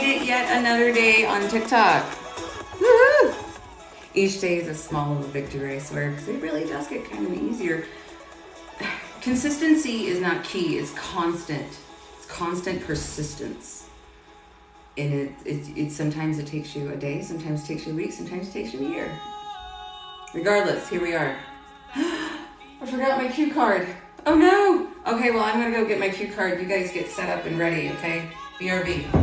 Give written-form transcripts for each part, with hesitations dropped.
made it yet another day on TikTok. Woohoo! Each day is a small little victory, I swear, because it really does get kind of easier. Consistency is not key, it's constant. It's constant persistence. And it sometimes it takes you a day, sometimes it takes you a week, sometimes it takes you a year. Regardless, here we are. I forgot my cue card. Oh no! Okay, well, I'm gonna go get my cue card. You guys get set up and ready, okay? BRB.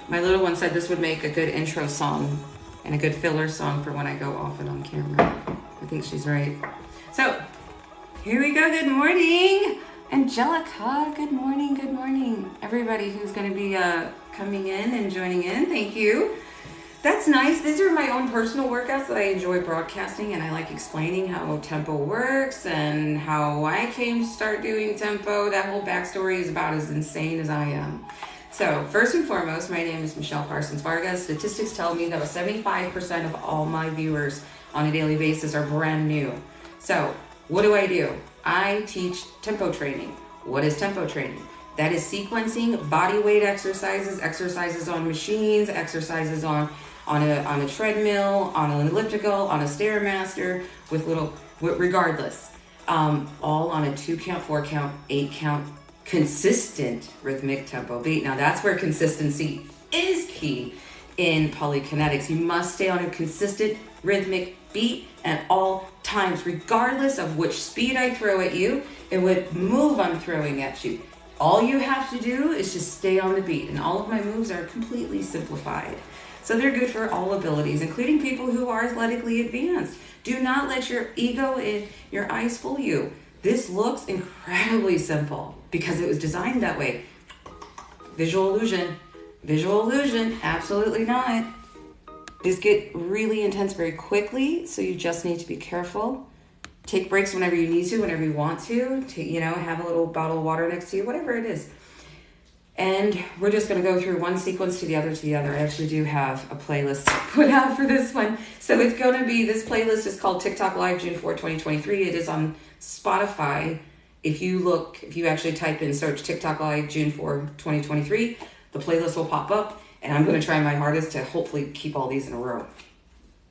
My little one said this would make a good intro song and a good filler song for when I go off and on camera. I think she's right. So, here we go. Good morning, Angelica. Good morning, good morning. Everybody who's going to be coming in and joining in, thank you. That's nice. These are my own personal workouts that I enjoy broadcasting, and I like explaining how tempo works and how I came to start doing tempo. That whole backstory is about as insane as I am. So, first and foremost, my name is Michelle Parsons Vargas. Statistics tell me that 75% of all my viewers on a daily basis are brand new. So, what do? I teach tempo training. What is tempo training? That is sequencing body weight exercises, exercises on machines, exercises on a treadmill, on an elliptical, on a Stairmaster, regardless, all on a 2 count, 4 count, 8 count, consistent rhythmic tempo beat. Now that's where consistency is key in Polykinetics. You must stay on a consistent rhythmic beat at all times, regardless of which speed I throw at you and what move I'm throwing at you. All you have to do is just stay on the beat, and all of my moves are completely simplified. So they're good for all abilities, including people who are athletically advanced. Do not let your ego and your eyes fool you. This looks incredibly simple because it was designed that way. Visual illusion. Visual illusion, absolutely not. These get really intense very quickly, so you just need to be careful. Take breaks whenever you need to, whenever you want to, have a little bottle of water next to you, whatever it is. And we're just going to go through one sequence to the other. I actually do have a playlist put out for this one. So it's going to be, this playlist is called TikTok Live June 4, 2023. It is on Spotify. If you actually type in search TikTok Live June 4, 2023, the playlist will pop up. And I'm going to try my hardest to hopefully keep all these in a row,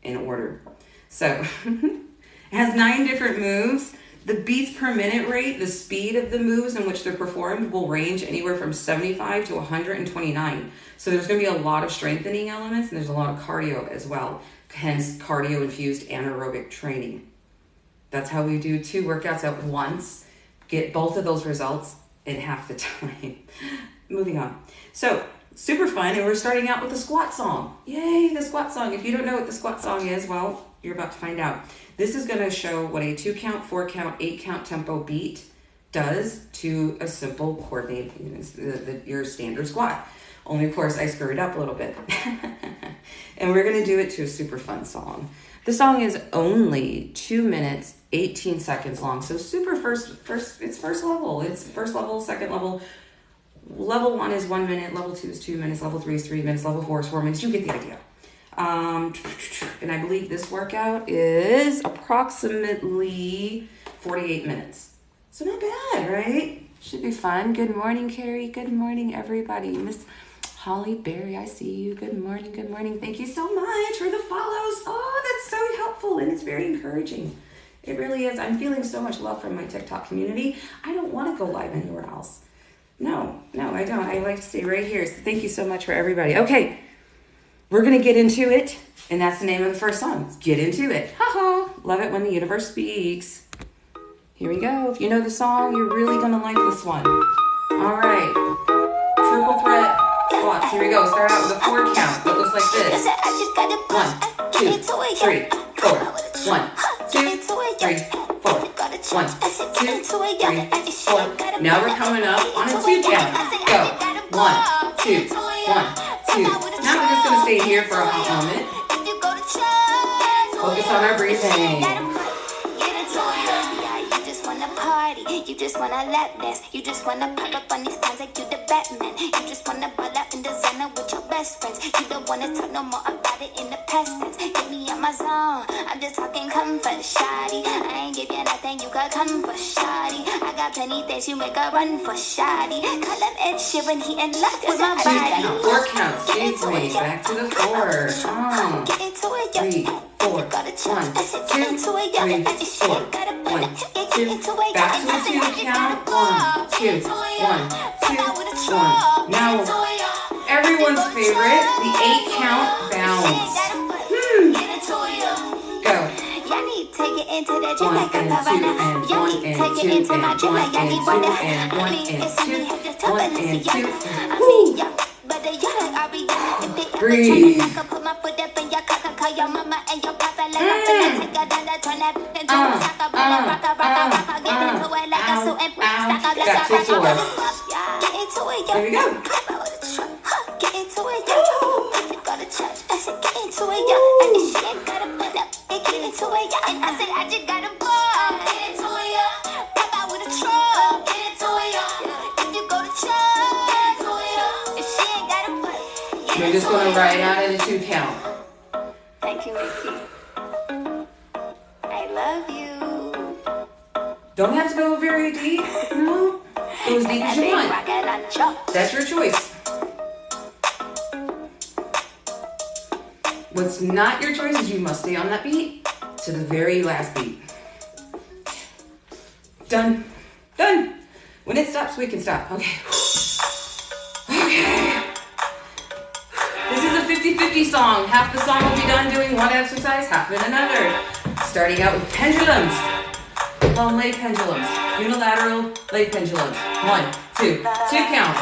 in order. So it has 9 different moves. The beats per minute rate, the speed of the moves in which they're performed, will range anywhere from 75 to 129. So there's going to be a lot of strengthening elements, and there's a lot of cardio as well. Hence, cardio-infused anaerobic training. That's how we do 2 workouts at once. Get both of those results in half the time. Moving on. So, super fun, and we're starting out with the squat song. Yay, the squat song. If you don't know what the squat song is, well, you're about to find out. This is going to show what a 2 count, 4 count, 8 count tempo beat does to a simple coordinated, your standard squat. Only, of course, I screw it up a little bit. And we're going to do it to a super fun song. The song is only 2 minutes, 18 seconds long. So super it's first level. It's first level, second level. Level 1 is 1 minute, level 2 is 2 minutes, level 3 is 3 minutes, level 4 is 4 minutes. You get the idea. And I believe this workout is approximately 48 minutes. So not bad, right? Should be fun. Good morning, Carrie. Good morning, everybody. Miss Holly Berry, I see you. Good morning, good morning. Thank you so much for the follows. Oh, that's so helpful, and it's very encouraging. It really is. I'm feeling so much love from my TikTok community. I don't want to go live anywhere else. No, I don't. I like to stay right here. So thank you so much for everybody. Okay, we're going to get into it. And that's the name of the first song. Get into it. Ha-ha. Love it when the universe speaks. Here we go. If you know the song, you're really going to like this one. All right. Triple threat squats. Here we go. Start out with a 4 count. That looks like this. 1, 2, 3, 4. 1, 2, 3, 4. 1, 2, 3, 4. Now we're coming up on a 2 count. Go. 1, 2, 1, 2. Now we're just going to stay here for a hot moment. Focus on our breathing. shoddy. You just wanna lap dance. You just wanna pop up on these times like you the Batman. You just wanna ball out in designer with your best friends. You don't wanna talk no more about it in the past tense. Get me on my zone. I'm just talking comfort, shoddy. I ain't give you nothing, you got come for shoddy. I got plenty things you make a run for shoddy. Call him Ed Sheeran, he in love with my body. 4 counts, excuse me, back to the floor. Get into it, 3, 4, 1, 2, 3, 4, 1, 2, back to the 2 count. 1, 2, 1, 2, 1. Now, everyone's favorite, the 8 count bounce. Go. 1 and 2 and 1 and 2 and 1 and 2 and 1 and 2 and 2. Woo. Breathe. Back to 4. There we go. Get into it, yo. Go to church. I said, get into it, yo. And this shit gotta put up. Get into it, yo. And I said, I just gotta ball. Get into it, yo. Pop out with a truck. Get into it, yo. If you go to church, get into it, yo. If she ain't gotta put. We're just gonna ride out in a 2 count. Thank you, Mickey. I love you. Don't have to go very deep. No. Go as deep as you want. That's your choice. What's not your choice is you must stay on that beat to the very last beat. Done. Done. When it stops, we can stop. Okay. Okay. This is a 50-50 song. Half the song will be done doing one exercise, half in another. Starting out with pendulums. Palm leg pendulums. Unilateral leg pendulums. 1, 2, 2 count.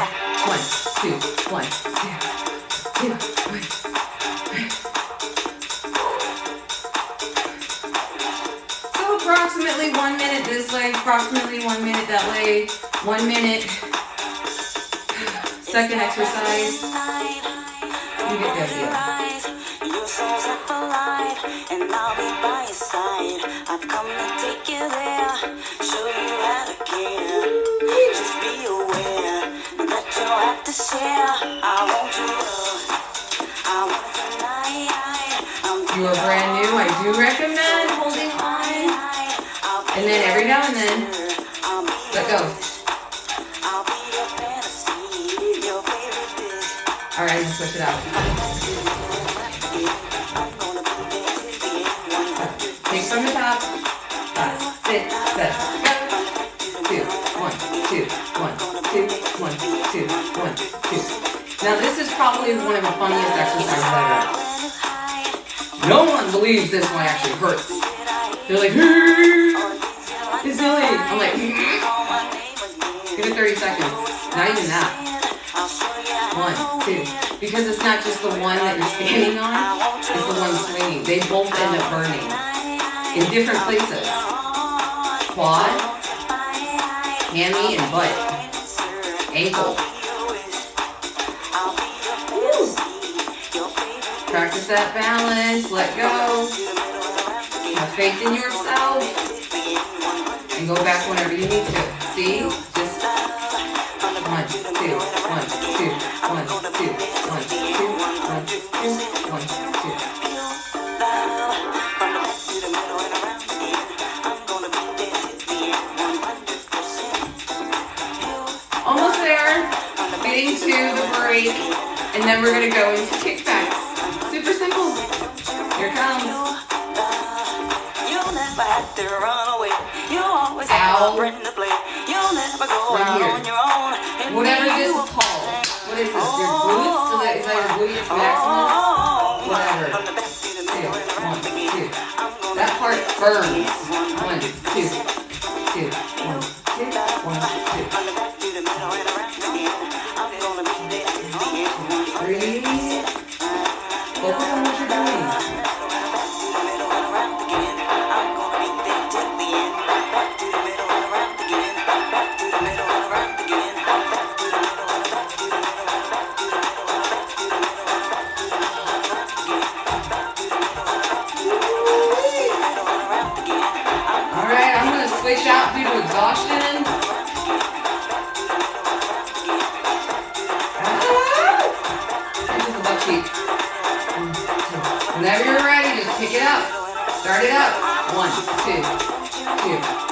1, 2, 1, 2, 2, 1. Approximately 1 minute this leg, approximately 1 minute that leg, 1 minute. Second exercise. You get the idea. Your soul's at the light, and I'll be by your side. I've come to take you there, show you how to care. Just be aware that you don't have to share. I want you to, I want tonight. You are brand new. I do recommend holding on. And then every now and then, let go. All right, let's switch it out. Take from the top. 5, 6, 7. 2, 1, 2, 1, 2, 1, 2, 1, 2. Now this is probably one of the funniest exercises ever. No one believes this one actually hurts. They're like, it's silly. I'm like, give it 30 seconds. Not even that. 1, 2. Because it's not just the one that you're standing on, it's the one swinging. They both end up burning in different places. Quad, hammy, and butt. Ankle. Woo. Practice that balance. Let go. Have faith in yourself. And go back whenever you need to. See? Just 1, 2, 1, 2, 1, 2, 1, 2, 1, 2, 1, 2. Almost there. Getting to the break. And then we're going to go into kickbacks. Super simple. Here it comes. Ow. Right here. Whatever this is called. What is this? Your glutes? So that, is that your gluteus maximus? Whatever. 2, 1, 2. That part burns. 1, 2, 2, 1, 2, 1, 2. Breathe. Focus on what you're doing. Switch out due to exhaustion. Start it up. 1, 2, 2,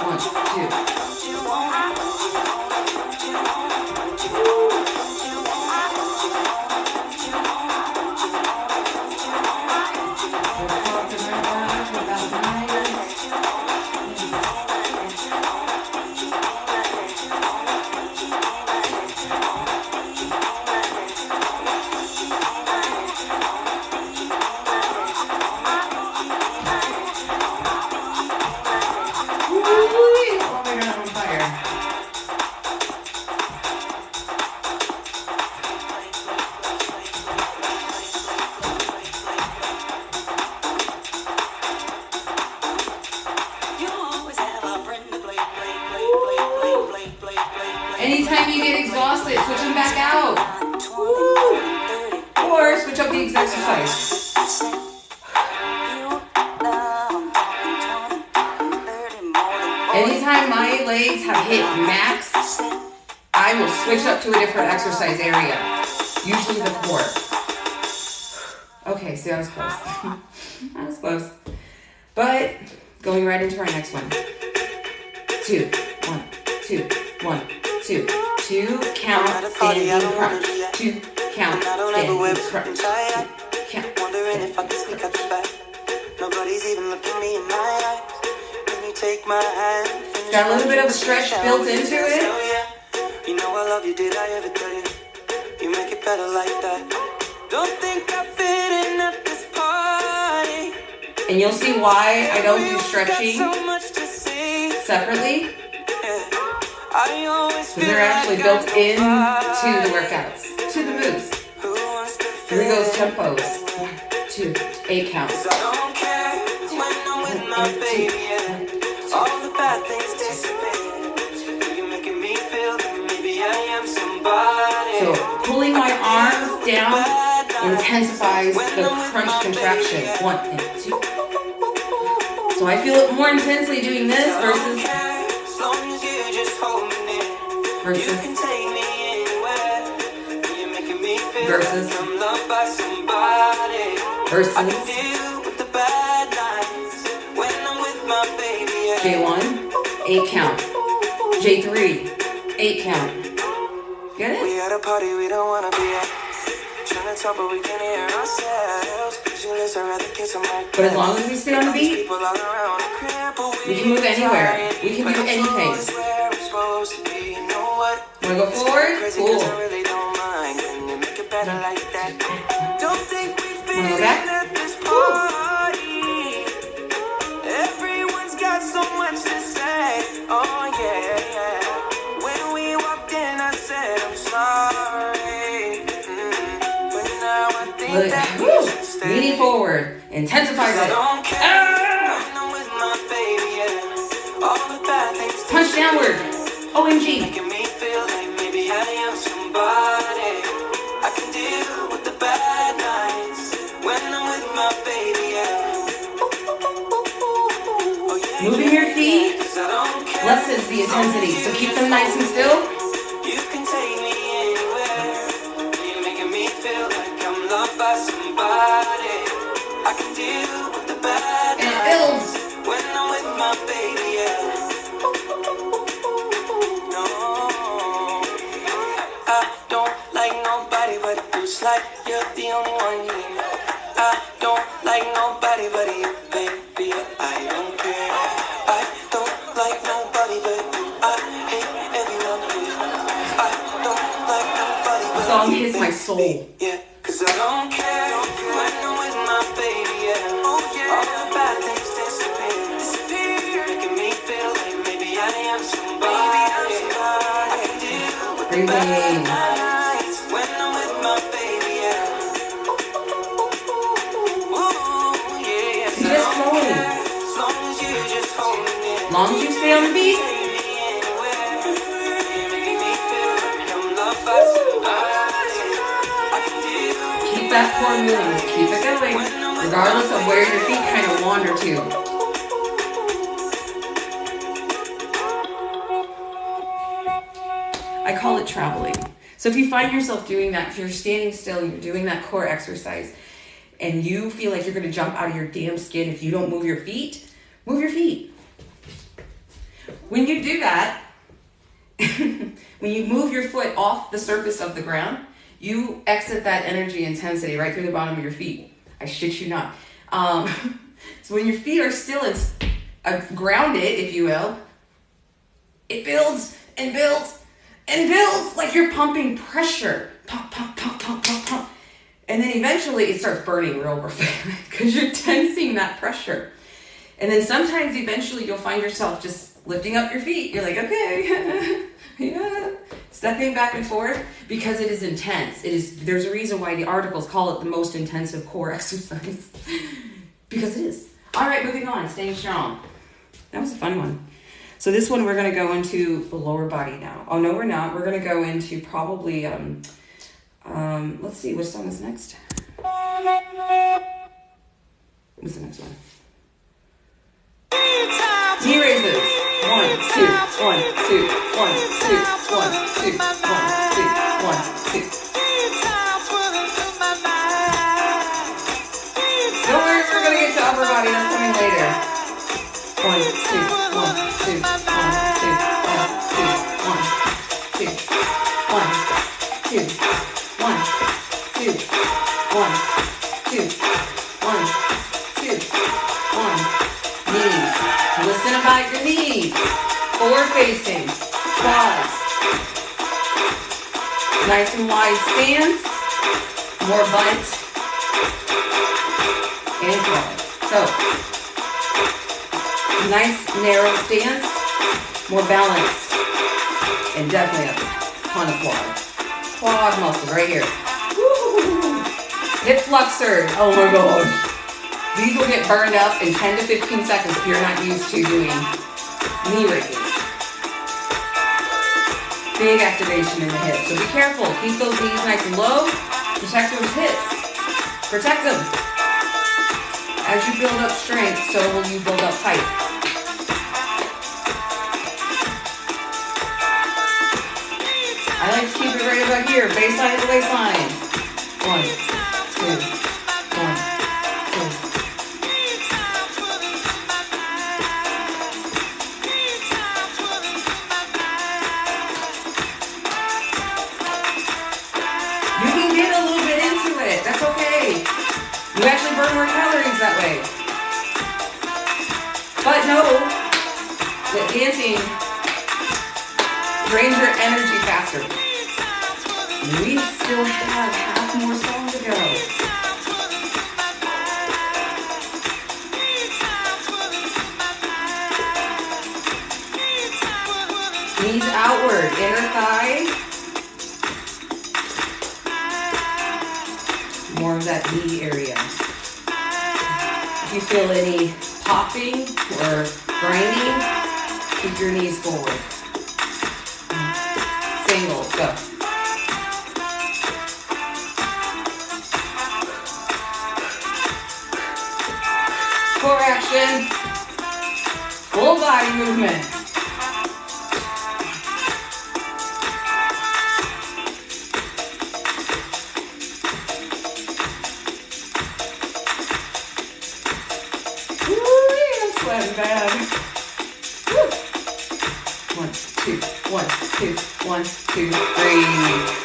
1, 2. Anytime you get exhausted, switch them back out. Woo. Or switch up the exercise. Anytime my legs have hit max, I will switch up to a different exercise area. Usually the core. Okay, see, I was close. I was close. But going right into our next one. 2, 1, 2, 1, 2. 2 count standing crunch. 2 count standing crunch. 2 count. Wondering if I can sneak out the back. Nobody's even looking me in my eyes. When you take my hand. Got a little bit of a stretch built into it. You know I love you, did I ever tell you? You make it better like that. Don't think I fit in at this party. And you'll see why I don't do stretching separately. Because they're actually built into the workouts, to the moves. Here goes tempos. 2, 8 counts. All the bad things disappear. You're making me feel that maybe I am somebody. So pulling my arms down intensifies the crunch contraction. 1 and 2. So I feel it more intensely doing this versus versus J1, 8 count. J3, 8 count. Get it? We at a party we don't wanna be at. Trying to talk but we can hear ourselves. But as long as we stay on the beat, we can move anywhere. We can do anything. Wanna go forward? Cool. Wanna go back? Cool. Everyone's got so much to say. Oh yeah. When we walked in, I said I'm sorry. But now I think that we should stay. Leaning forward intensifies it. Punch downward. OMG. Making me feel like maybe I am somebody. I can deal with the bad nights when I'm with my baby. Moving your feet lessens the intensity, so keep them nice and still. You can take me anywhere. You're making me feel like I'm loved by somebody. I can deal with the bad nights when I'm with my baby. Like you're the only one here. I don't like nobody but you, baby. I don't care. I don't like nobody but you. I hate everyone here. I don't like nobody but you. The song hits my soul. Yeah, 'cause I don't care when I'm with my baby. Yeah. Oh yeah. All the bad things disappear. Making me feel like maybe I am somebody. I can deal with the bad nights when I'm with my baby. As long as you stay on the beat. Keep that core moving. Keep it going. Regardless of where your feet kind of wander to. I call it traveling. So if you find yourself doing that, if you're standing still, you're doing that core exercise, and you feel like you're going to jump out of your damn skin if you don't move your feet, move your feet. When you do that, when you move your foot off the surface of the ground, you exit that energy intensity right through the bottom of your feet. I shit you not. So when your feet are still grounded, if you will, it builds and builds and builds like you're pumping pressure. Pump, pump, pump, pump, pump, pump. And then eventually it starts burning real fast because you're tensing that pressure. And then sometimes eventually you'll find yourself just lifting up your feet. You're like, okay, yeah, stepping back and forth because it is intense. There's a reason why the articles call it the most intensive core exercise because it is. All right, moving on, staying strong. That was a fun one. So this one we're going to go into the lower body now. Oh no, we're not. We're going to go into probably let's see, which song is next? What's the next one? Knee raises. 1, 2, 1, 2, 1, 2, 1, 2, 1, 2, 1, 2. Don't worry, we're gonna get to upper body. That's coming later. 1, 2, 1, 2, 1, 2, 1, 2, 1, 2, 1, 2, 1, 2, 1, 2, 1, 2, 1. Knees. Listen about your knees. Forward facing. Quads. Nice and wide stance. More butt. And quad. So, nice narrow stance. More balance. And definitely a ton of quad. Quad muscle right here. Woo! Hip flexors. Oh my gosh. These will get burned up in 10 to 15 seconds if you're not used to doing knee raises. Big activation in the hips. So be careful. Keep those knees nice and low. Protect those hips. Protect them. As you build up strength, so will you build up height. I like to keep it right about here. Baseline to waistline. 1, 2, 1. That's okay. You actually burn more calories that way. But know that dancing drains your energy faster. We still have half more song to go. Knees outward, inner thigh. More of that knee area. If you feel any popping or grinding, keep your knees forward. Singles, go. Core action. Full body movement. Bad. Woo. 1, 2, 1, 2, 1, 2, 3.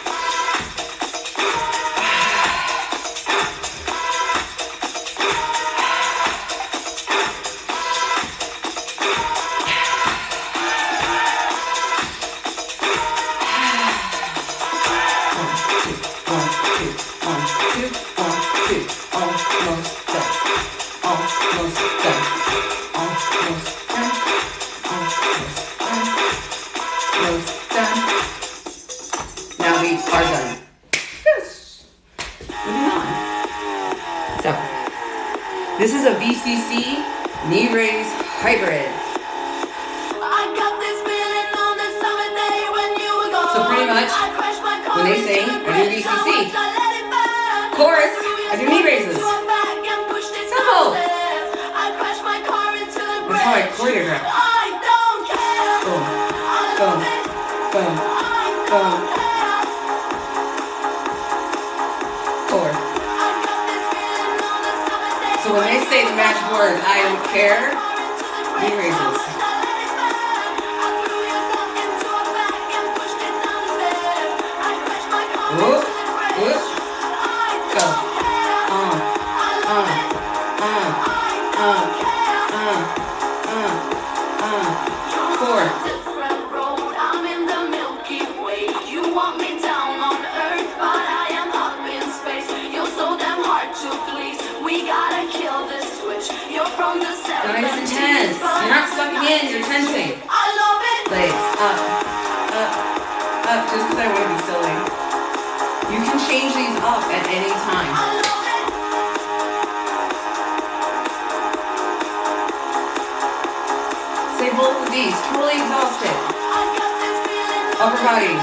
This is a VCC knee raise hybrid. So pretty much, when they sing, I do VCC. Chorus, I do knee raises. Simple. That's how I choreograph. Boom, boom, boom, boom. 4. So when they say the magic words, I don't care, knee raises. Whoop, whoop, go. Four. I'm in the Milky Way. You want me down on Earth, but I am up in space. You're so damn hard to please. We gotta kill this switch. You're from the 70s. Nice and tense. You're not sucking in, you're tensing. I love it. Legs up, up, up, just because I want to be silly. You can change these up at any time. Say both of these, totally exhausted. Upper body.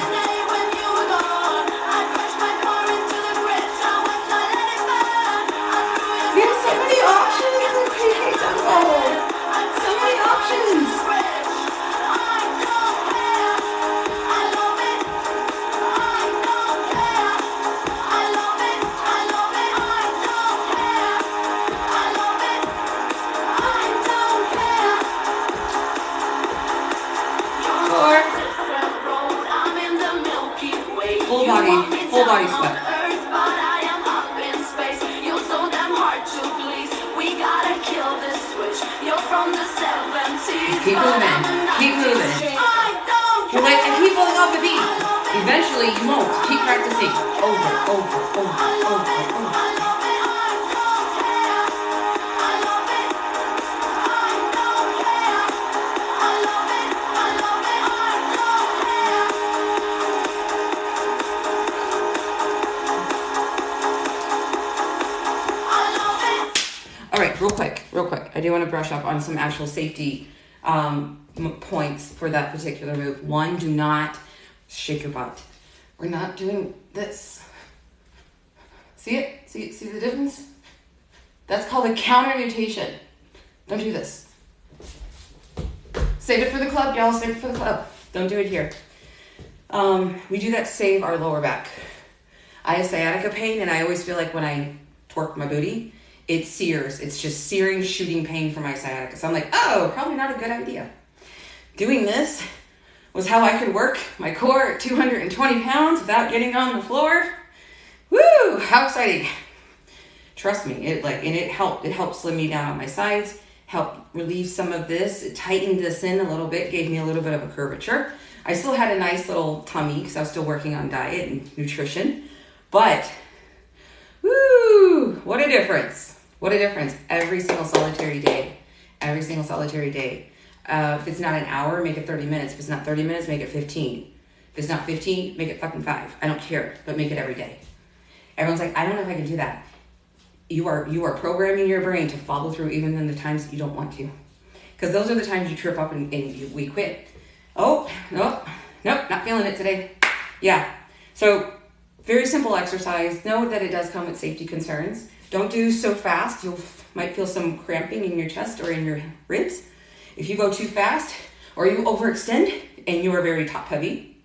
We have so many options in pre-K dumbbell. So many options. Full body sweat. Keep moving. Keep moving. You're like, I keep falling off the beat. Eventually you won't. Keep practicing. Over. All right, real quick. I do want to brush up on some actual safety points for that particular move. One, do not shake your butt. We're not doing this. See it? See the difference? That's called a counter mutation. Don't do this. Save it for the club, y'all. Save it for the club. Don't do it here. We do that to save our lower back. I have sciatica pain, and I always feel like when I twerk my booty, it sears. It's just searing, shooting pain for my sciatica. So I'm like, oh, probably not a good idea. Doing this was how I could work my core at 220 pounds without getting on the floor. Woo, how exciting. Trust me, it helped. It helped slim me down on my sides, helped relieve some of this. It tightened this in a little bit, gave me a little bit of a curvature. I still had a nice little tummy because I was still working on diet and nutrition. But, woo, what a difference. What a difference. Every single solitary day. If it's not an hour, make it 30 minutes. If it's not 30 minutes, make it 15. If it's not 15, make it fucking 5. I don't care, but make it every day. Everyone's like, I don't know if I can do that. You are programming your brain to follow through even in the times that you don't want to. Because those are the times you trip up and we quit. Oh, nope, not feeling it today. Yeah. So very simple exercise. Know that it does come with safety concerns. Don't do so fast. You might feel some cramping in your chest or in your ribs. If you go too fast or you overextend and you are very top heavy,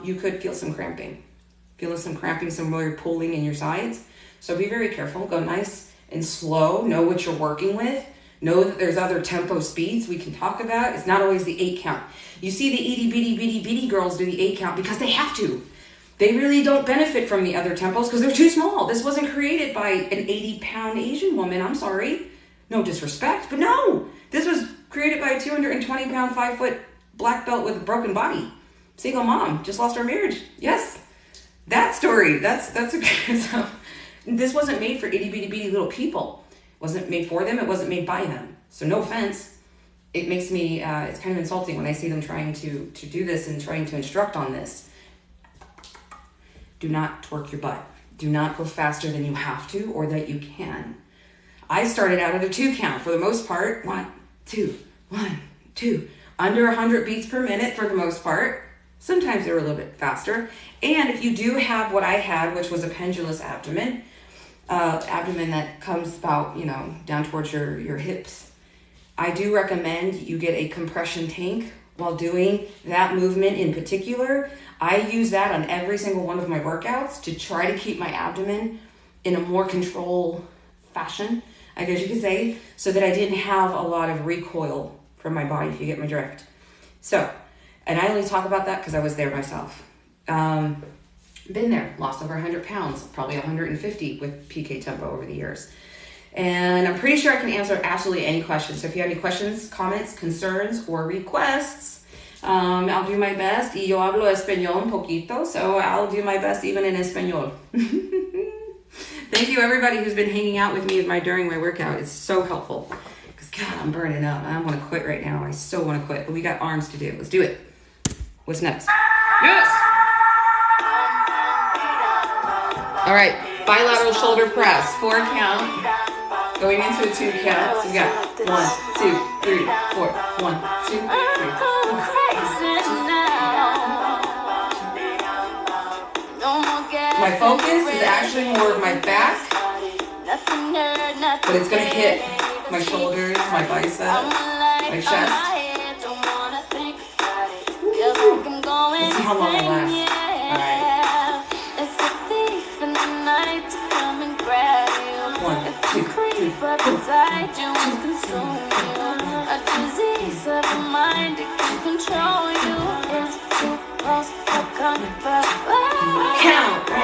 you could feel some cramping. Some more pulling in your sides. So be very careful. Go nice and slow. Know what you're working with. Know that there's other tempo speeds we can talk about. It's not always the 8 count. You see the itty bitty girls do the 8 count because they have to. They really don't benefit from the other tempos because they're too small. This wasn't created by an 80-pound Asian woman. I'm sorry. No disrespect, but no. This was created by a 220-pound, 5-foot black belt with a broken body. Single mom, just lost her marriage. Yes, that story. That's okay. So, this wasn't made for itty bitty little people. It wasn't made for them. It wasn't made by them. So no offense. It makes me, it's kind of insulting when I see them trying to do this and trying to instruct on this. Do not twerk your butt. Do not go faster than you have to or that you can. I started out at a 2 count for the most part. 1, 2, 1, 2. Under 100 beats per minute for the most part. Sometimes they were a little bit faster. And if you do have what I had, which was a pendulous abdomen that comes about, down towards your hips, I do recommend you get a compression tank while doing that movement in particular. I use that on every single one of my workouts to try to keep my abdomen in a more controlled fashion I guess you could say, so that I didn't have a lot of recoil from my body, if you get my drift. So, and I only talk about that because I was there myself. Been there, lost over 100 pounds, probably 150 with PK Tempo over the years. And I'm pretty sure I can answer absolutely any questions. So if you have any questions, comments, concerns, or requests, I'll do my best. Y yo hablo español un poquito, so I'll do my best even in español. Thank you everybody who's been hanging out with me during my workout. It's so helpful. Because God, I'm burning up. I want to quit right now. I so want to quit. But we got arms to do. Let's do it. What's next? Yes! All right, bilateral shoulder press, 4 count, going into a 2 count. So we got 1, 2, 3, 4, 1, 2, 3, 4. My focus is actually more of my back, but it's gonna hit my shoulders, my biceps, my chest. Let's see how long I last. All right. 1, 2, 3, 4, 1, 2, 3, 4. A disease of the mind, it can control you. It's too close for comfort. Count 1,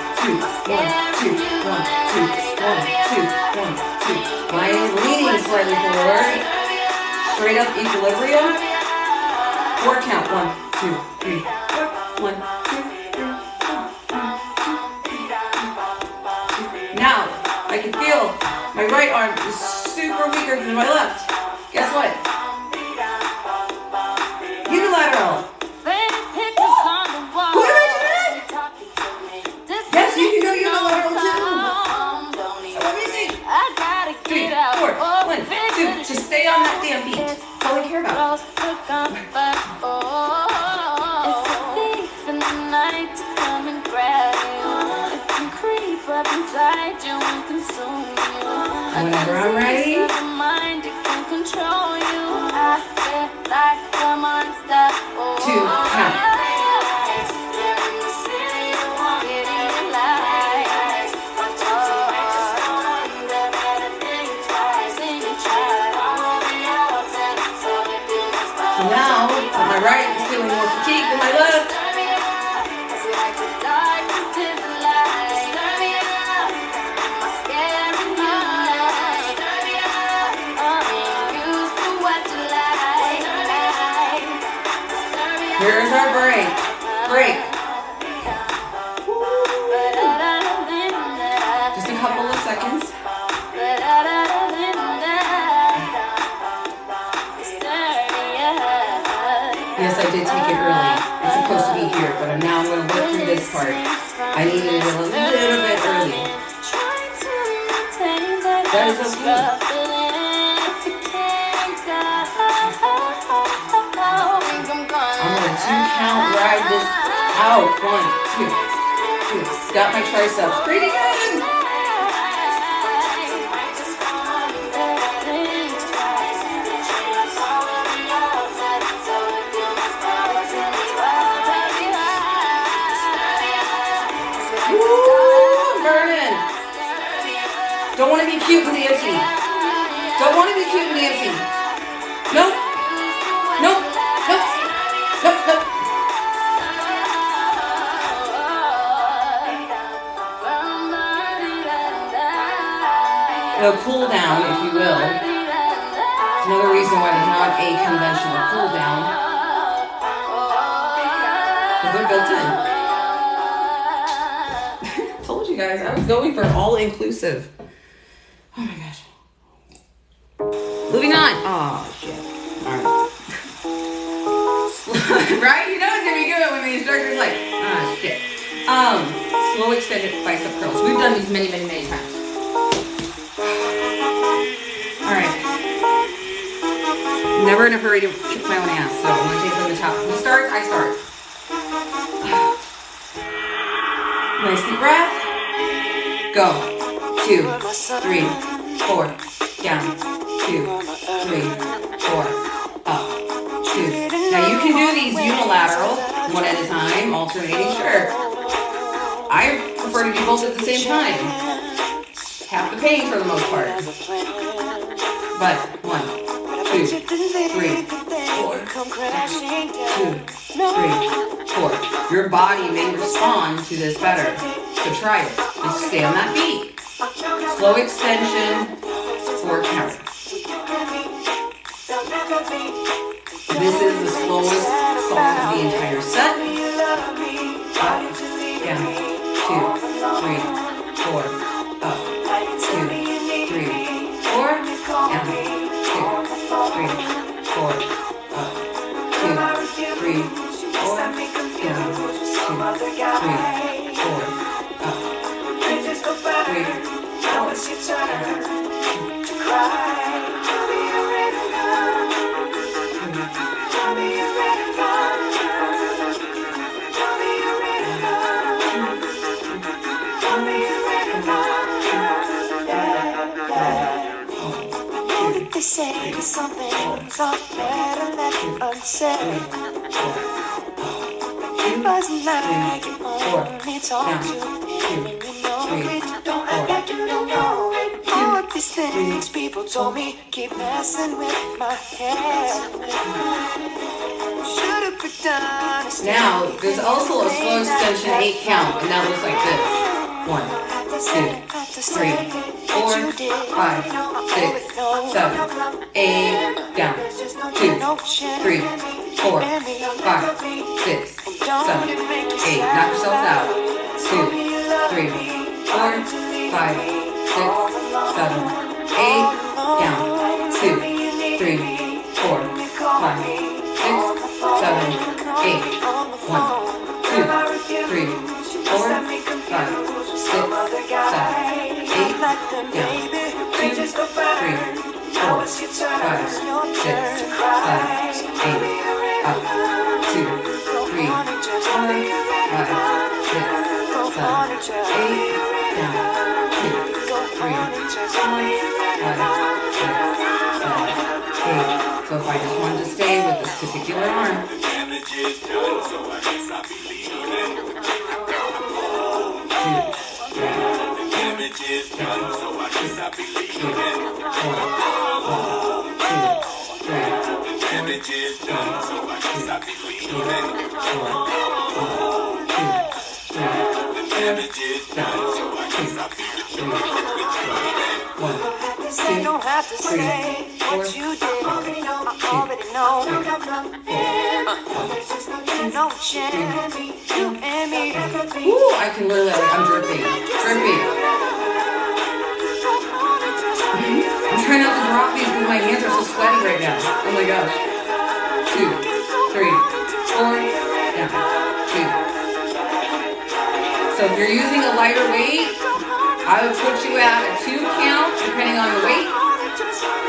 2, 1, 2, 1, 2, 1, 2. My leaning slightly forward. Straight up equilibrium. 4 count. 1, 2, 3, 4. 1, 2, 3, 4. 1, 2, 3, 4. Now, I can feel my right arm is super weaker than my left. Guess what? Unilateral. Who did I do that? Yes, you can go unilateral too. So amazing. 3, 4, 1, 2. Just stay on that damn beat. That's all I care about. It's a thief in the night to come and grab you. It can creep up inside you and consume you. Whenever I'm ready. It can control you. I feel like a monster. 2 count. Now, my right is feeling more fatigued than my left. Here's our break. Break. Just a couple of seconds. Yes, I did take it early. It's supposed to be here, but now I'm going to work through this part. I needed it a little bit early. That is okay. I'm going to 2 count, ride this out. 1, 2, 2. Got my triceps. Pretty good. Don't want to be cute and dancey. Don't want to be cute and dancey. Nope. Nope. Nope. Nope. Nope. A cool down, if you will. It's another reason why there's not a conventional cool down. Because they're built in. Told you guys, I was going for all inclusive. Oh my gosh. Moving on. Oh shit. Alright. Right? You know it's gonna be good when the instructor's like, shit. Slow extended bicep curls. We've done these many, many, many times. Alright. Never in a hurry to kick my own ass, so I'm gonna take it from the top. Who starts? I start. Nice deep breath. Go. 2, 3, 4. Down. 2, 3, 4. Up. 2. Now you can do these unilateral, one at a time, alternating, sure. I prefer to do both at the same time. Half the pain for the most part. But 1, 2, 3, 4. 2, 3, 4. Your body may respond to this better. So try it. Just stay on that beat. Slow extension, 4 count. This is the slowest song of the entire set. Up, down, 2, 3, 4, up, 2, 3, 4, down, 2, 3, 4, up, 2, 3, 4, down, 2, 3, 4, up, 3, They say something's all better left unsaid. It wasn't like you only talk to me. You know it, don't act like you don't know it. All these things people told me keep messing with my head. Should've picked honest. Now, there's also a slow extension 8 count, and that looks like this. 1, 2, 3, 4, 5, 6, 7, 8, down. 2, 3, 4, 5, 6, 7, 8. Knock yourselves out. 2, 3, 4, 5, 6, 7, 8, down. 2, 3, 4, 5, 6, 7, 8. 1, 2, 3, 4, 5, 6, 7, 8, down. 2, 3, 4, 5, 6, 7, 8, up. 2, 3, 4, 5, 6, 7, 8, down. 2, 3, 4, 5, 6, 7, 8. So if I just wanted to stay with this particular arm. You don't have to say what you did. I already know. There's just no chance. You and me. Ooh, I can literally, I'm dripping. Dripping. I'm trying not to drop these because my hands are so sweaty right now. Oh my gosh. 2, 3, 4, down. 2. So if you're using a lighter weight, I would put you at a 2 count, depending on your weight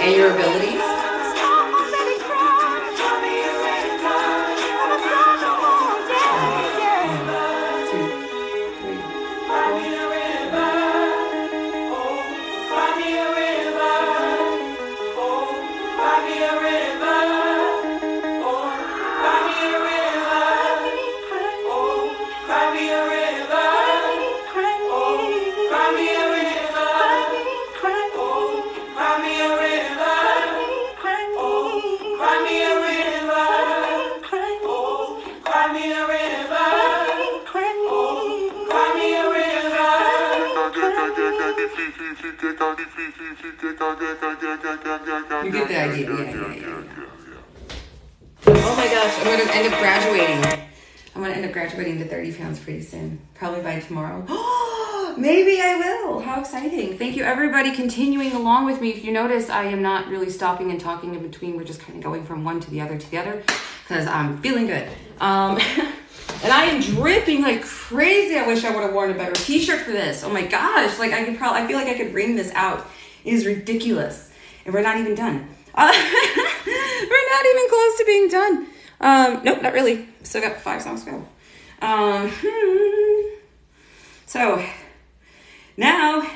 and your abilities. You get the idea. Yeah. Oh my gosh, I'm going to end up graduating. I'm going to end up graduating to 30 pounds pretty soon. Probably by tomorrow. Maybe I will. How exciting. Thank you, everybody, continuing along with me. If you notice, I am not really stopping and talking in between. We're just kind of going from one to the other because I'm feeling good. And I am dripping like crazy. I wish I would have worn a better t-shirt for this. Oh my gosh. Like I feel like I could wring this out. It is ridiculous. And we're not even done. We're not even close to being done. Nope, not really. Still got 5 songs to go. So now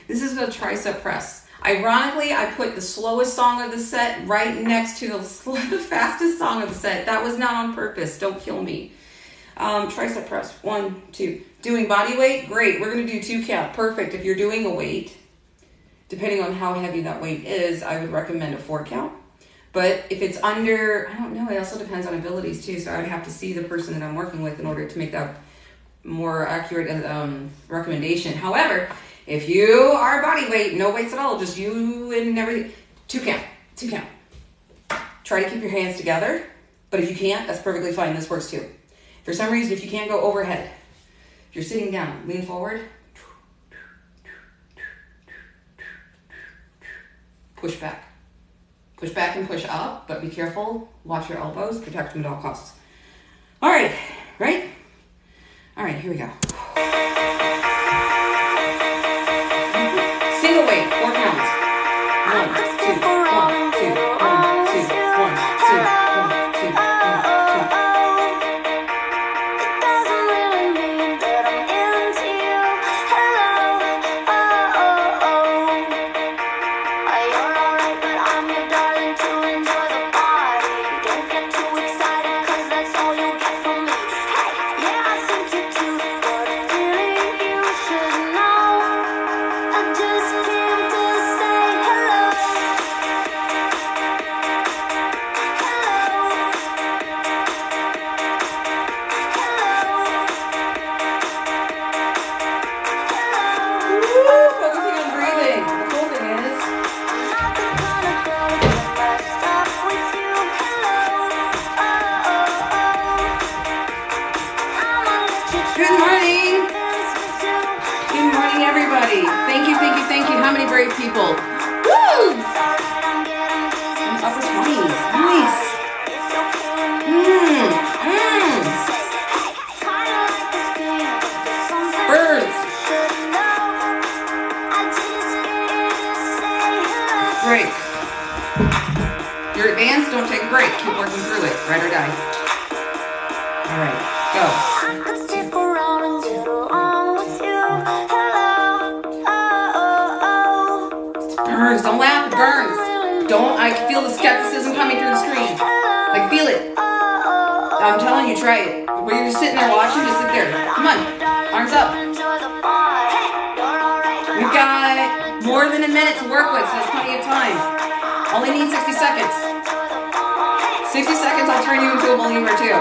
this is a tricep press. Ironically, I put the slowest song of the set right next to the fastest song of the set. That was not on purpose. Don't kill me. Tricep press. 1, 2. Doing body weight? Great. We're going to do 2 count. Perfect. If you're doing a weight, depending on how heavy that weight is, I would recommend a 4 count. But if it's under, I don't know, it also depends on abilities too. So I would have to see the person that I'm working with in order to make that more accurate recommendation. However, if you are body weight, no weights at all, just you and everything, 2 count, 2 count. Try to keep your hands together, but if you can't, that's perfectly fine. This works too. For some reason, if you can't go overhead, if you're sitting down, lean forward, push back. Push back and push up, but be careful. Watch your elbows, protect them at all costs. All right, right? All right, here we go. Single weight, 4 counts. 1, 2, 1, 2, 1, 2, 1, 2, 1, 2, 1, 2, 1, 2. Thank you. How many brave people? Woo! Upper 20s. Nice. Birds. Break. You're advanced, don't take a break. Keep working through it. Ride or die. All right, go. Burns, don't laugh, it burns. I can feel the skepticism coming through the screen. I can feel it. I'm telling you, try it. Where you're just sitting there watching, just sit there. Come on, arms up. We've got more than a minute to work with, so that's plenty of time. Only need 60 seconds. 60 seconds, I'll turn you into a believer too.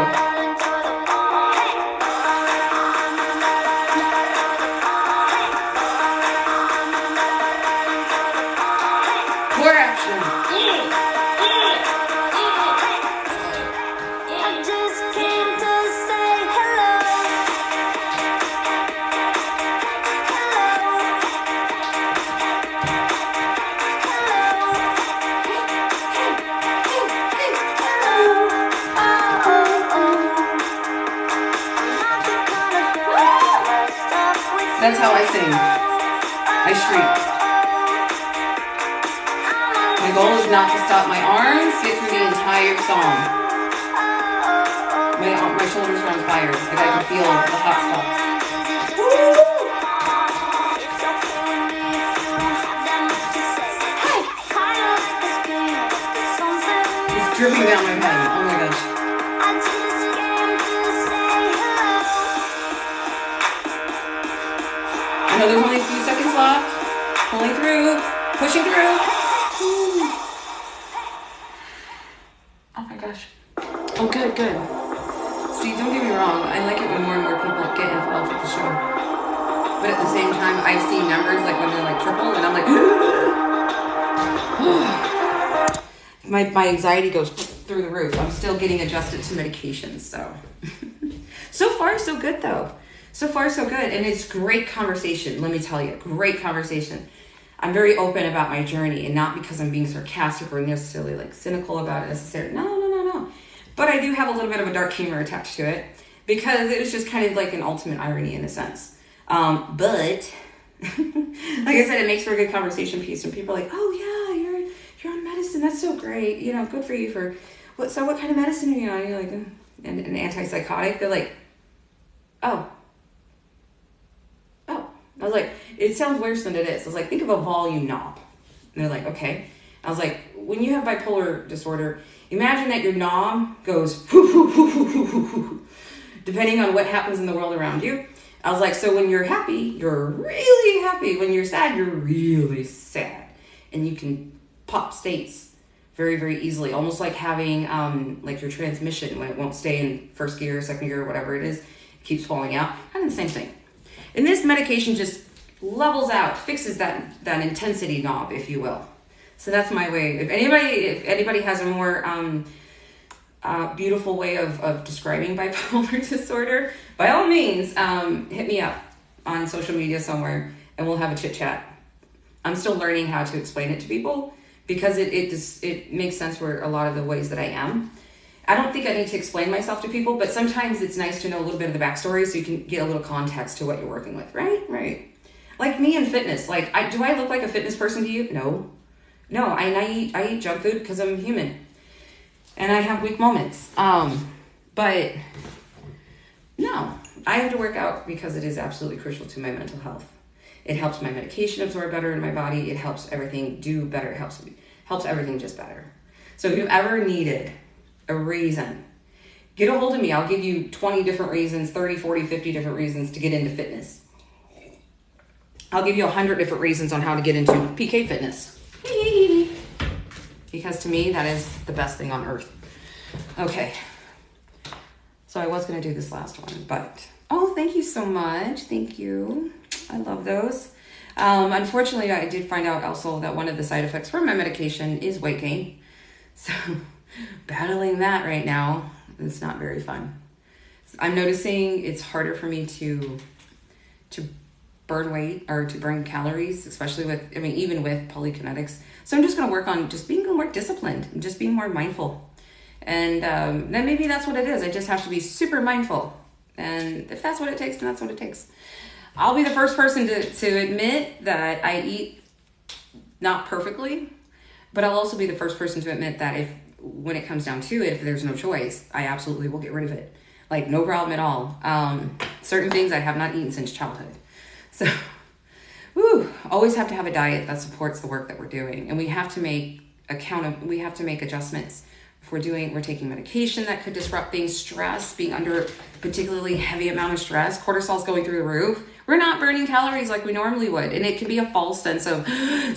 Core action. That's how I sing. I shriek. My goal is not to stop my arms, get through the entire song. My shoulders are on fire. Like I can feel the hot spots. It's dripping down my head. Oh my gosh. I know there's only a few seconds left. Pulling through, pushing through. Oh my gosh. Oh, good. See, don't get me wrong. I like it when more and more people get involved with the show. But at the same time, I've seen numbers like when they're like triple, and I'm like, my anxiety goes through the roof. I'm still getting adjusted to medications, so. So far, so good though. So far, so good. And it's great conversation. Let me tell you, great conversation. I'm very open about my journey, and not because I'm being sarcastic or necessarily like cynical about it necessarily. No. But I do have a little bit of a dark humor attached to it because it was just kind of like an ultimate irony in a sense. But like I said, it makes for a good conversation piece when people are like, oh yeah, you're on medicine. That's so great. You know, good for you for what kind of medicine are you on? You're like, an antipsychotic. They're like, oh. I was like, it sounds worse than it is. I was like, think of a volume knob. And they're like, okay. I was like, when you have bipolar disorder, imagine that your knob goes depending on what happens in the world around you. I was like, so when you're happy, you're really happy. When you're sad, you're really sad. And you can pop states very, very easily. Almost like having like your transmission when it won't stay in first gear, second gear, whatever it is, it keeps falling out. Kind of the same thing. And this medication just levels out, fixes that intensity knob, if you will. So that's my way. If anybody has a more beautiful way of describing bipolar disorder, by all means, hit me up on social media somewhere and we'll have a chit chat. I'm still learning how to explain it to people because it makes sense for a lot of the ways that I am. I don't think I need to explain myself to people, but sometimes it's nice to know a little bit of the backstory so you can get a little context to what you're working with, right? Right. Like me in fitness, like do I look like a fitness person to you? No, I eat junk food because I'm human. And I have weak moments. But no, I have to work out because it is absolutely crucial to my mental health. It helps my medication absorb better in my body. It helps everything do better. It helps everything just better. So if you ever needed a reason, get a hold of me. I'll give you 20 different reasons, 30, 40, 50 different reasons to get into fitness. I'll give you 100 different reasons on how to get into PK fitness. Because to me, that is the best thing on earth. Okay. So I was going to do this last one, but... Oh, thank you so much. Thank you. I love those. Unfortunately, I did find out also that one of the side effects from my medication is weight gain. So battling that right now, it's not very fun. I'm noticing it's harder for me to burn weight or to burn calories, especially even with Polykinetics. So I'm just going to work on just being more disciplined and just being more mindful. And then maybe that's what it is. I just have to be super mindful. And if that's what it takes, then that's what it takes. I'll be the first person to admit that I eat not perfectly, but I'll also be the first person to admit that when it comes down to it, if there's no choice, I absolutely will get rid of it. Like no problem at all. Certain things I have not eaten since childhood. So, always have to have a diet that supports the work that we're doing. And we have to make adjustments. If we're taking medication that could disrupt things, stress, being under a particularly heavy amount of stress, cortisol's going through the roof. We're not burning calories like we normally would. And it can be a false sense of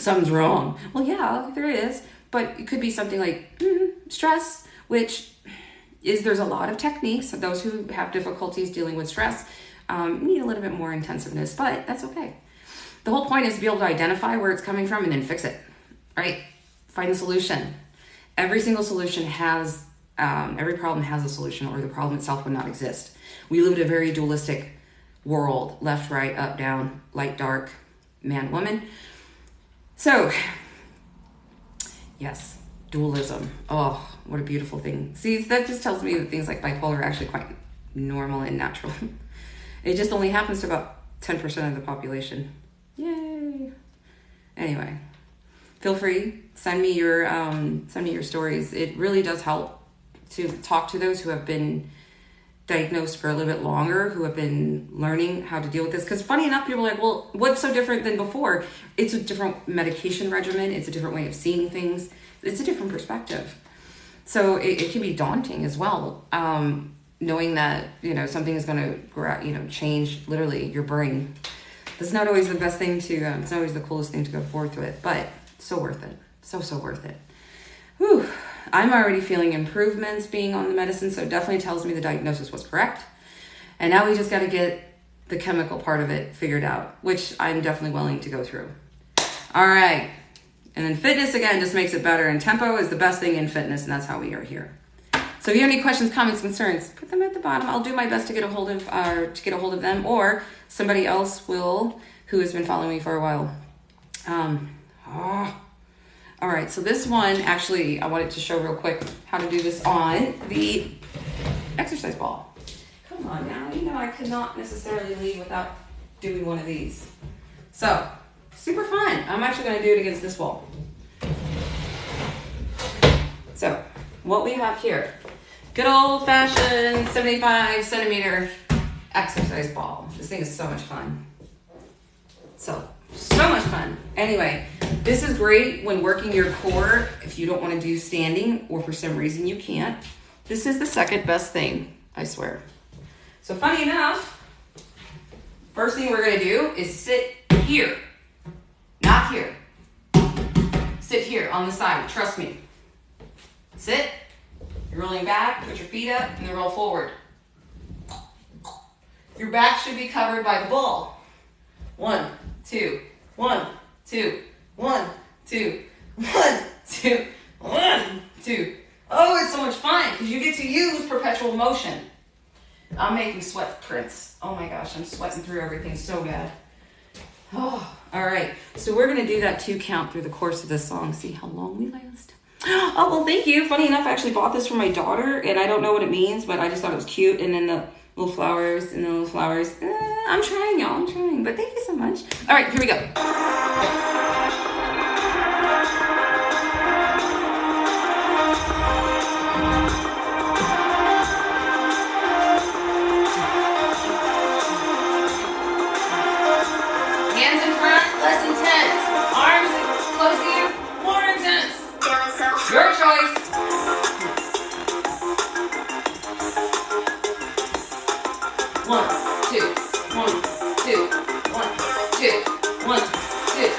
something's wrong. Well, yeah, there is. But it could be something like stress, which is there's a lot of techniques. Those who have difficulties dealing with stress need a little bit more intensiveness, but that's okay. The whole point is to be able to identify where it's coming from and then fix it, right? Find the solution. Every single solution has, every problem has a solution, or the problem itself would not exist. We live in a very dualistic world, left, right, up, down, light, dark, man, woman. So, yes, dualism. Oh, what a beautiful thing. See, that just tells me that things like bipolar are actually quite normal and natural. It just only happens to about 10% of the population. Yay. Anyway, feel free, send me your stories. It really does help to talk to those who have been diagnosed for a little bit longer, who have been learning how to deal with this. Because funny enough, people are like, well, what's so different than before? It's a different medication regimen. It's a different way of seeing things. It's a different perspective. So it can be daunting as well. Knowing that, something is going to, change literally your brain. That's not always the best thing it's not always the coolest thing to go forth with, but so worth it. So worth it. Whew. I'm already feeling improvements being on the medicine, so it definitely tells me the diagnosis was correct. And now we just got to get the chemical part of it figured out, which I'm definitely willing to go through. All right. And then fitness, again, just makes it better. And tempo is the best thing in fitness, and that's how we are here. So if you have any questions, comments, concerns, put them at the bottom. I'll do my best to get a hold of them, or somebody else who has been following me for a while. All right, so this one, actually, I wanted to show real quick how to do this on the exercise ball. Come on now, I could not necessarily leave without doing one of these. So, super fun. I'm actually going to do it against this wall. So, what we have here, good old-fashioned 75 centimeter exercise ball. This thing is so much fun. So much fun. Anyway, this is great when working your core if you don't want to do standing or for some reason you can't. This is the second best thing, I swear. So funny enough, first thing we're going to do is sit here, not here. Sit here on the side, trust me. Sit, you're rolling back, put your feet up, and then roll forward. Your back should be covered by the ball. 1, 2, 1, 2, 1, 2, 1, 2, 1, 2. Oh, it's so much fun because you get to use perpetual motion. I'm making sweat prints. Oh my gosh, I'm sweating through everything so bad. Oh, all right. So we're going to do that 2 count through the course of this song. See how long we last. Oh, well, thank you. Funny enough, I actually bought this for my daughter, and I don't know what it means, but I just thought it was cute. And then the little flowers and the little flowers. I'm trying, y'all. I'm trying, but thank you so much. All right, here we go. Hands in front, less intense. Arms close to you, more intense. Your choice. One, two, 1, 2, 1, 2, 1, 2.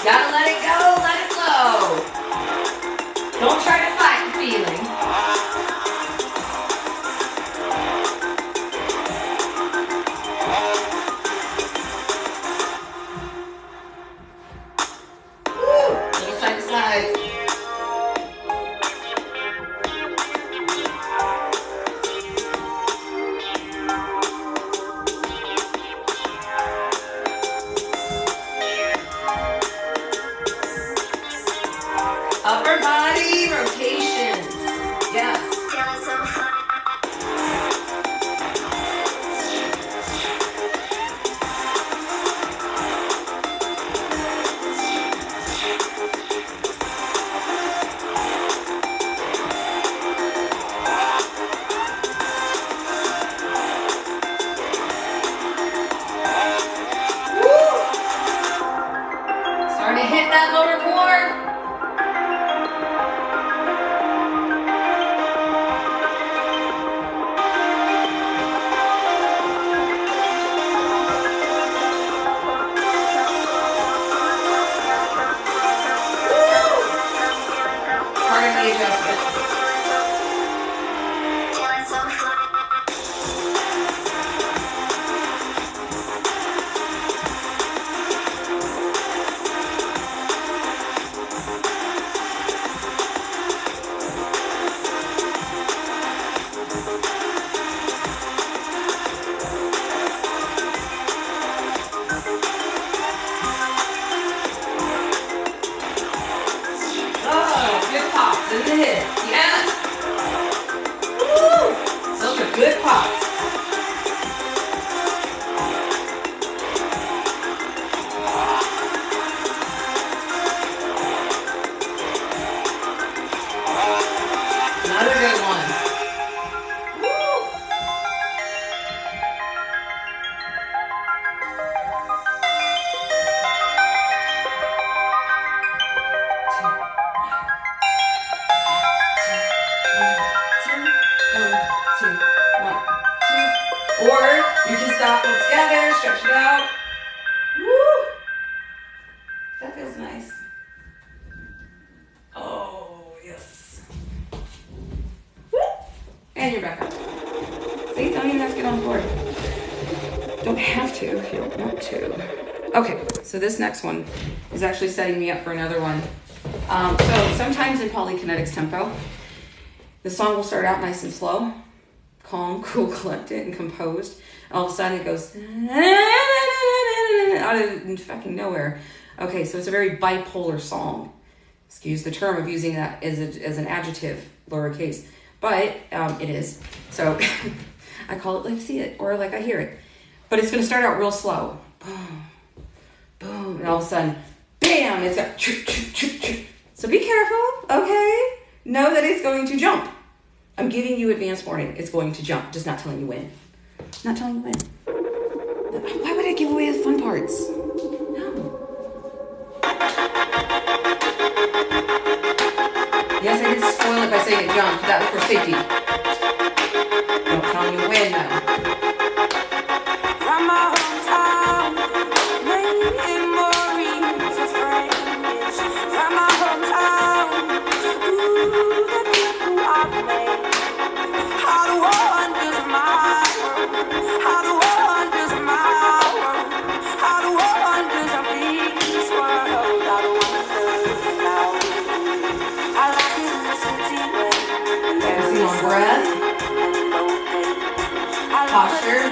Gotta let it go, let it flow. Don't try to fight the feeling. Woo! Little side to side. Upper body rotations. Yes. Woo! Starting to hit that lower core. In the hips, yes. Woo! Those are good pops. Another good one. Woo! Or you can stop them together, stretch it out. Woo! That feels nice. Oh, yes. Woo! And you're back up. See, don't even have to get on board. Don't have to if you don't want to. Okay, so this next one is actually setting me up for another one. So sometimes in Polykinetics tempo, the song will start out nice and slow. Calm, cool, collected, and composed. All of a sudden it goes, out of fucking nowhere. Okay, so it's a very bipolar song. Excuse the term of using that as an adjective, lowercase, but it is. So I call it like see it or like I hear it. But it's going to start out real slow. Boom, boom, and all of a sudden, bam, it's a so be careful, okay? Know that it's going to jump. I'm giving you advance warning. It's going to jump, just not telling you when. Not telling you when. Why would I give away the fun parts? No. Yes, I did spoil it by saying it jumped, but that was for safety. Don't tell you when, though. From my hometown, memories of friends. From my hometown, ooh, the people I've made. How the wonders of my world, how the wonders of my world, how the wonders of this world, how the wonders now. I like it in the city when there's more breath. Posture.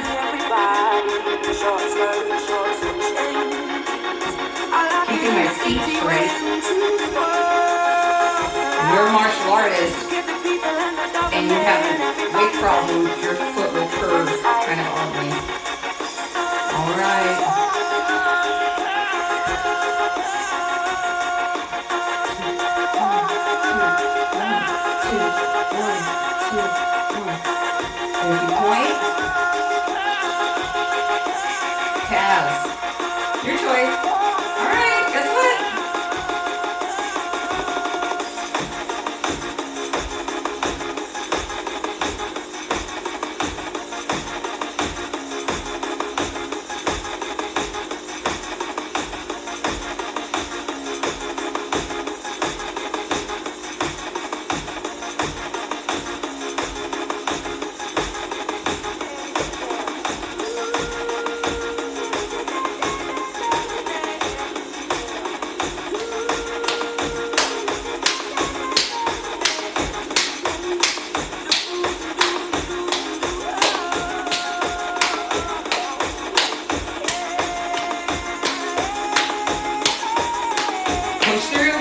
Keeping my feet straight. You're a martial artist and you have a weight problem, your foot will curve kind of oddly. Alright. If you point, calves. Your choice. Alright, guess what?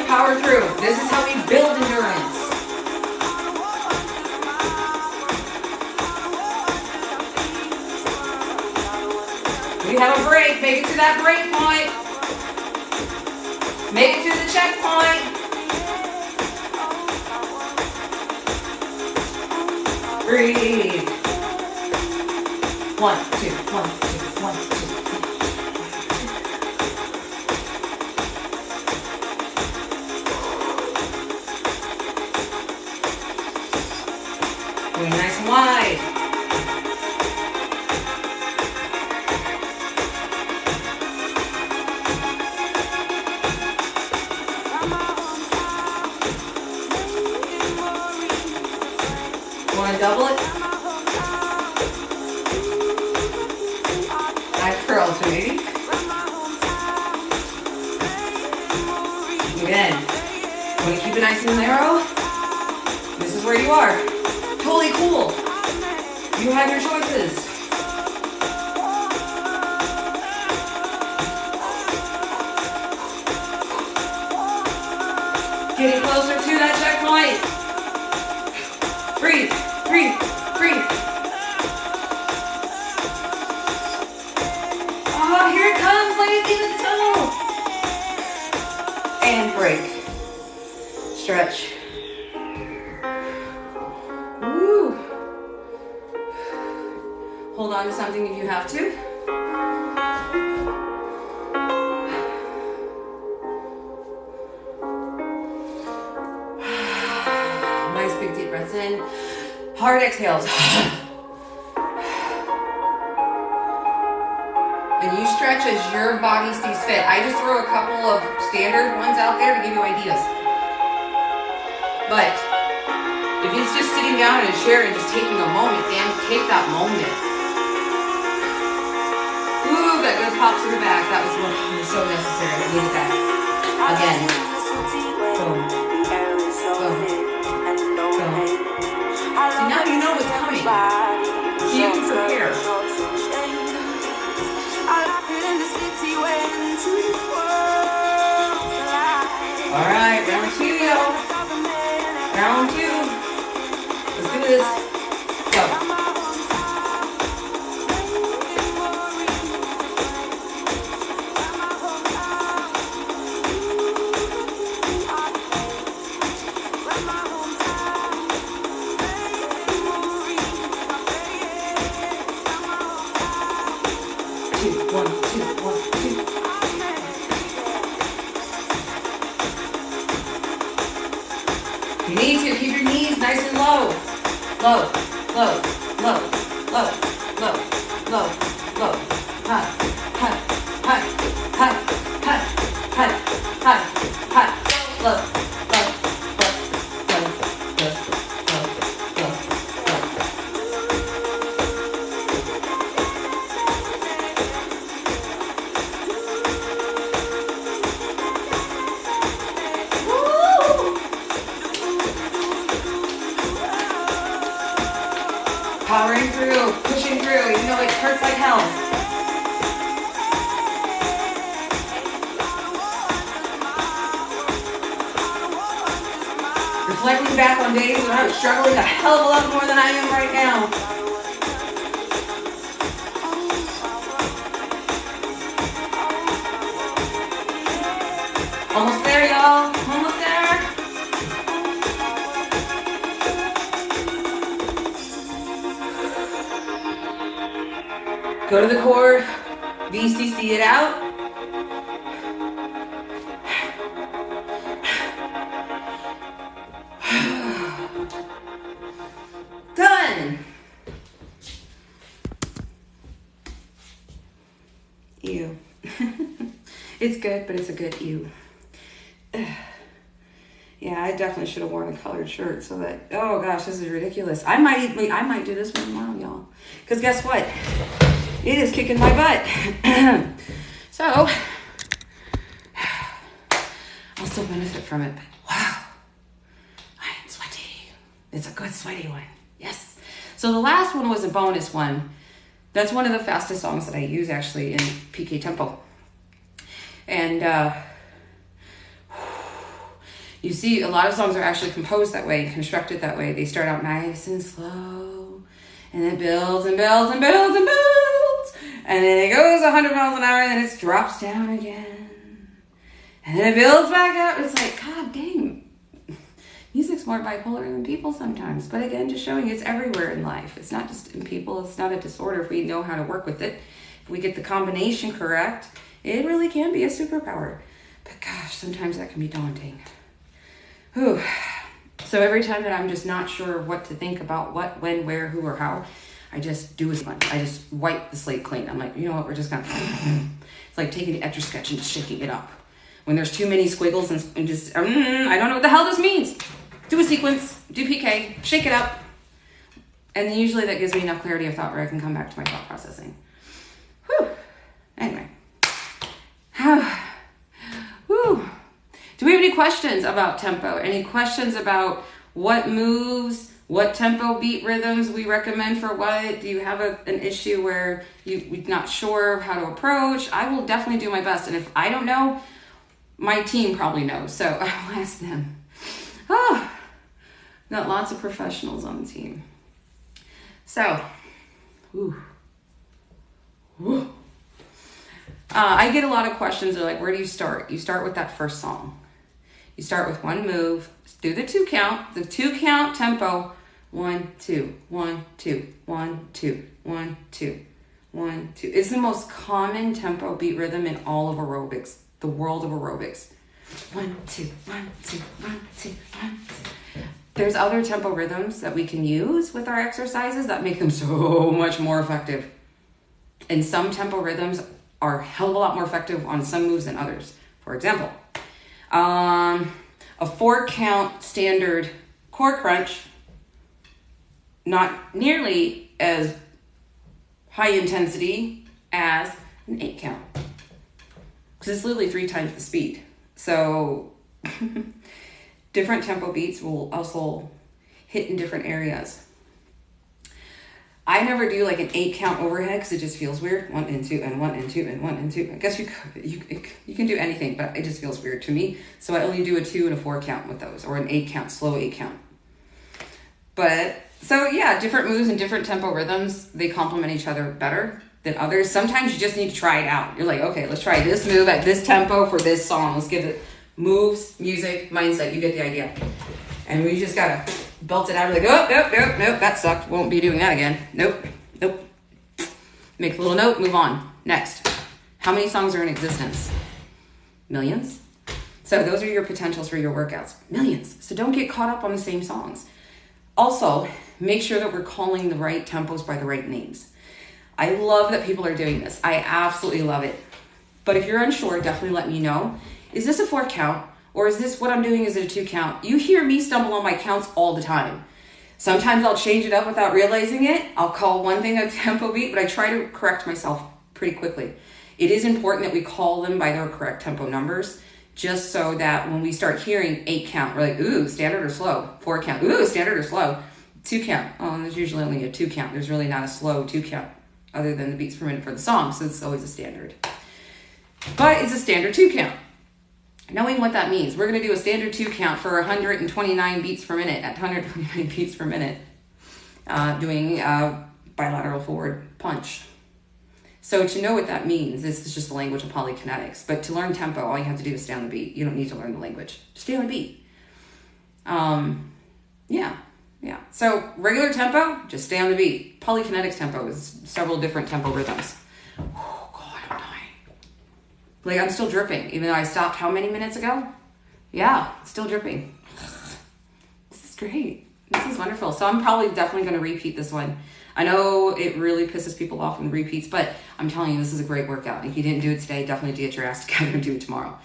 Power through. This is how we build endurance. We have a break. Make it to that break point. Make it to the checkpoint. Breathe. 1, 2, 1, 2, 1, 2. Nice and wide. Want to double it? I curl to maybe. Again. Want to keep it nice and narrow? This is where you are. Totally cool. You have your choices. Getting closer to that checkpoint. Breathe, breathe, breathe. Oh, here it comes. Let me think of the tunnel. And break. Stretch. Hold on to something if you have to. Nice big deep breaths in. Hard exhales. And you stretch as your body sees fit. I just throw a couple of standard ones out there to give you ideas. But if it's just sitting down in a chair and just taking a moment, then take that moment. Ooh, got good pops in the back. That was so necessary. I needed that. Again. Boom. Boom. Boom. So now you know what's coming. So you can prepare. All right, round 2, y'all. Round 2. Let's do this. Go. You need to keep your knees nice and low. Low, low, low, low, low, low, low. High, high, high, high, high, high, high, high, low, low, low, low, low, low, low, powering through, pushing through, even though it hurts like hell. Reflecting back on days when I was struggling a hell of a lot more than I am right now. Almost there, y'all. Almost there. Go to the core, VCC it out. Done. Ew. It's good, but it's a good ew. Yeah, I definitely should have worn a colored shirt so that, oh gosh, this is ridiculous. I might do this one tomorrow, y'all. Because guess what? It is kicking my butt. So, I'll still benefit from it. But wow, I am sweaty. It's a good sweaty one. Yes. So the last one was a bonus one. That's one of the fastest songs that I use actually in PK tempo. And you see, a lot of songs are actually composed that way, constructed that way. They start out nice and slow, and it builds and builds and builds and builds, and then it goes 100 miles an hour, and then it drops down again, and then it builds back up. It's like, God dang, music's more bipolar than people sometimes. But again, just showing it's everywhere in life. It's not just in people. It's not a disorder if we know how to work with it. If we get the combination correct, it really can be a superpower. But gosh, sometimes that can be daunting. Whew. So every time that I'm just not sure what to think about what, when, where, who, or how, I just do a sponge. I just wipe the slate clean. I'm like, you know what, we're just gonna, it's like taking the Etch-a-Sketch and just shaking it up. When there's too many squiggles and just, I don't know what the hell this means. Do a sequence, do PK, shake it up. And then usually that gives me enough clarity of thought where I can come back to my thought processing. Whew. Anyway. Whew. Do we have any questions about tempo? Any questions about what moves, what tempo beat rhythms we recommend for what? Do you have an issue where you're not sure how to approach? I will definitely do my best. And if I don't know, my team probably knows. So I will ask them. Oh, got lots of professionals on the team. So, I get a lot of questions. They're like, where do you start? You start with that first song. You start with one move, do the 2 count, the 2 count tempo, 1, 2, 1, 2, 1, 2, 1, 2, 1, 2. It's the most common tempo beat rhythm in all of aerobics, the world of aerobics. 1, 2, 1, 2, 1, 2, 1, 2. There's other tempo rhythms that we can use with our exercises that make them so much more effective. And some tempo rhythms are a hell of a lot more effective on some moves than others. For example, a 4 count standard core crunch, not nearly as high intensity as an 8 count. Because it's literally 3 times the speed. So different tempo beats will also hit in different areas. I never do like an 8 count overhead because it just feels weird. 1 and 2 and 1 and 2 and 1 and 2. I guess you can do anything, but it just feels weird to me. So I only do a 2 and a 4 count with those, or an 8 count, slow 8 count. But so yeah, different moves and different tempo rhythms, they complement each other better than others. Sometimes you just need to try it out. You're like, okay, let's try this move at this tempo for this song. Let's give it moves, music, mindset. You get the idea. And we just gotta belt it out. We're like, oh, nope, that sucked. Won't be doing that again. Nope. Make a little note, move on. Next. How many songs are in existence? Millions. So those are your potentials for your workouts. Millions. So don't get caught up on the same songs. Also, make sure that we're calling the right tempos by the right names. I love that people are doing this. I absolutely love it. But if you're unsure, definitely let me know. Is this a 4 count? Or is this what I'm doing? Is it a 2 count? You hear me stumble on my counts all the time. Sometimes I'll change it up without realizing it. I'll call one thing a tempo beat, but I try to correct myself pretty quickly. It is important that we call them by their correct tempo numbers, just so that when we start hearing 8 count, we're like, ooh, standard or slow. 4 count, ooh, standard or slow. 2 count, oh, there's usually only a 2 count. There's really not a slow 2 count other than the beats per minute for the song, so it's always a standard. But it's a standard 2 count. Knowing what that means, we're going to do a standard 2 count for 129 beats per minute at 129 beats per minute, doing bilateral forward punch. So to know what that means, this is just the language of polykinetics. But to learn tempo, all you have to do is stay on the beat. You don't need to learn the language. Just stay on the beat. Yeah. So regular tempo, just stay on the beat. Polykinetics tempo is several different tempo rhythms. Oh God, I'm dying. Like I'm still dripping, even though I stopped how many minutes ago? Yeah, still dripping. This is great. This is wonderful. So I'm probably definitely going to repeat this one. I know it really pisses people off when repeats, but I'm telling you, this is a great workout. If you didn't do it today, definitely get your ass together and do it tomorrow.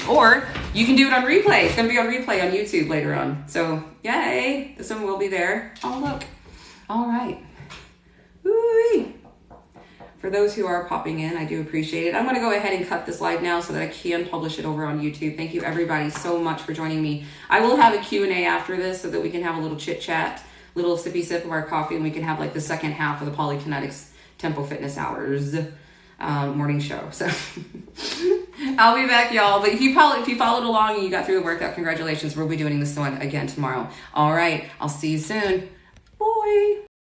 Or you can do it on replay. It's going to be on replay on YouTube later on. So yay, this one will be there. Oh, look. All right. Woo-wee. For those who are popping in, I do appreciate it. I'm going to go ahead and cut this live now so that I can publish it over on YouTube. Thank you everybody so much for joining me. I will have a Q&A after this so that we can have a little chit chat, little sippy sip of our coffee, and we can have like the second half of the Polykinetics Tempo Fitness Hours morning show. So I'll be back, y'all. But if you followed along and you got through the workout, congratulations. We'll be doing this one again tomorrow. All right. I'll see you soon. Bye.